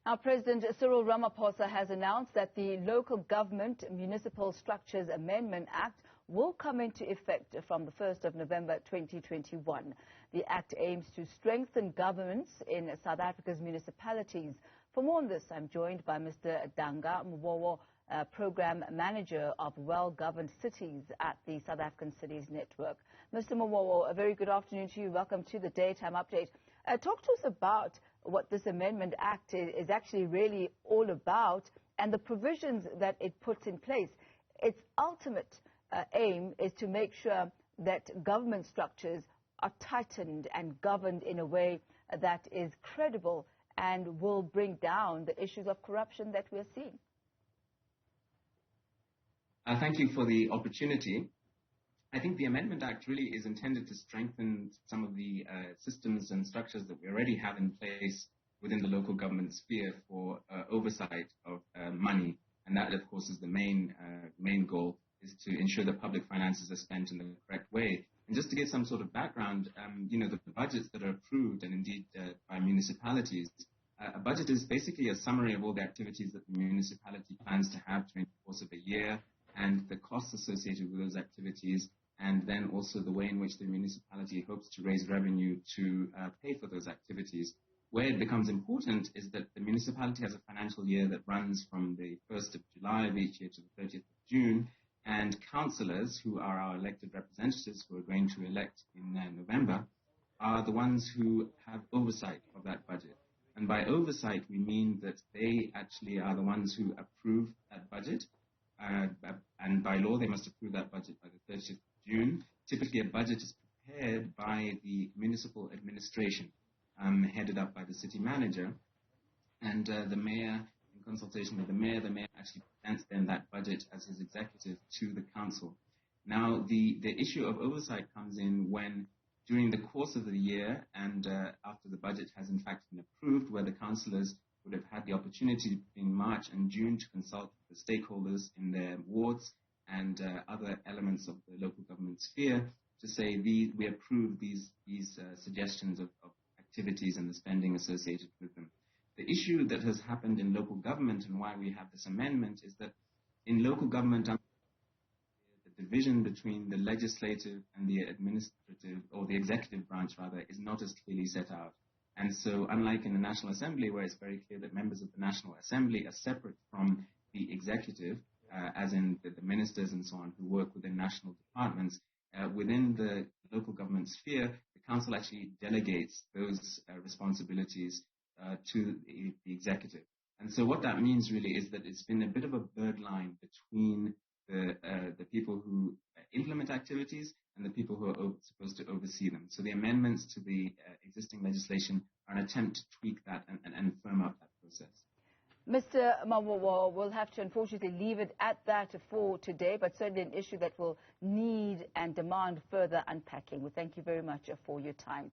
Now, President Cyril Ramaphosa has announced that the Local Government Municipal Structures Amendment Act will come into effect from the 1st of November 2021. The act aims to strengthen governance in South Africa's municipalities. For more on this, I'm joined by Mr. Danga, Muwowo, Program Manager of Well-Governed Cities at the South African Cities Network. Mr. Muwowo, a very good afternoon to you. Welcome to the Daytime Update. Talk to us about what this Amendment Act is actually really all about and the provisions that it puts in place. Its ultimate aim is to make sure that government structures are tightened and governed in a way that is credible and will bring down the issues of corruption that we're seeing. Thank you for the opportunity. I think the Amendment Act really is intended to strengthen some of the systems and structures that we already have in place within the local government sphere for oversight of money. And that, of course, is the main goal, is to ensure that public finances are spent in the correct way. And just to give some sort of background, the budgets that are approved and indeed by municipalities, a budget is basically a summary of all the activities that the municipality plans to have during the course of a year, and the costs associated with those activities, and then also the way in which the municipality hopes to raise revenue to pay for those activities. Where it becomes important is that the municipality has a financial year that runs from the 1st of July of each year to the 30th of June, and councillors, who are our elected representatives who are going to elect in November, are the ones who have oversight of that budget. And by oversight, we mean that they actually are the ones who approve that budget. And by law, they must approve that budget by the 30th of June. Typically, a budget is prepared by the municipal administration, headed up by the city manager. And the mayor, in consultation with the mayor actually presents then that budget as his executive to the council. Now, the issue of oversight comes in when, during the course of the year and after the budget has in fact been approved, where the councillors would have had the opportunity in March and June to consult with the stakeholders in their wards and other elements of the local government sphere to say we approve these suggestions of activities and the spending associated with them. The issue that has happened in local government and why we have this amendment is that in local government, the division between the legislative and the administrative, or the executive branch rather, is not as clearly set out. And so, unlike in the National Assembly, where it's very clear that members of the National Assembly are separate from the executive, as in the ministers and so on, who work within national departments, within the local government sphere, the council actually delegates those responsibilities to the executive. And so what that means really is that it's been a bit of a blurred line between the people who implement activities and the people who are supposed to oversee them. So the amendments to the existing legislation are an attempt to tweak that and firm up that process. Mr. Muwowo, we'll have to unfortunately leave it at that for today, but certainly an issue that will need and demand further unpacking. We thank you very much for your time.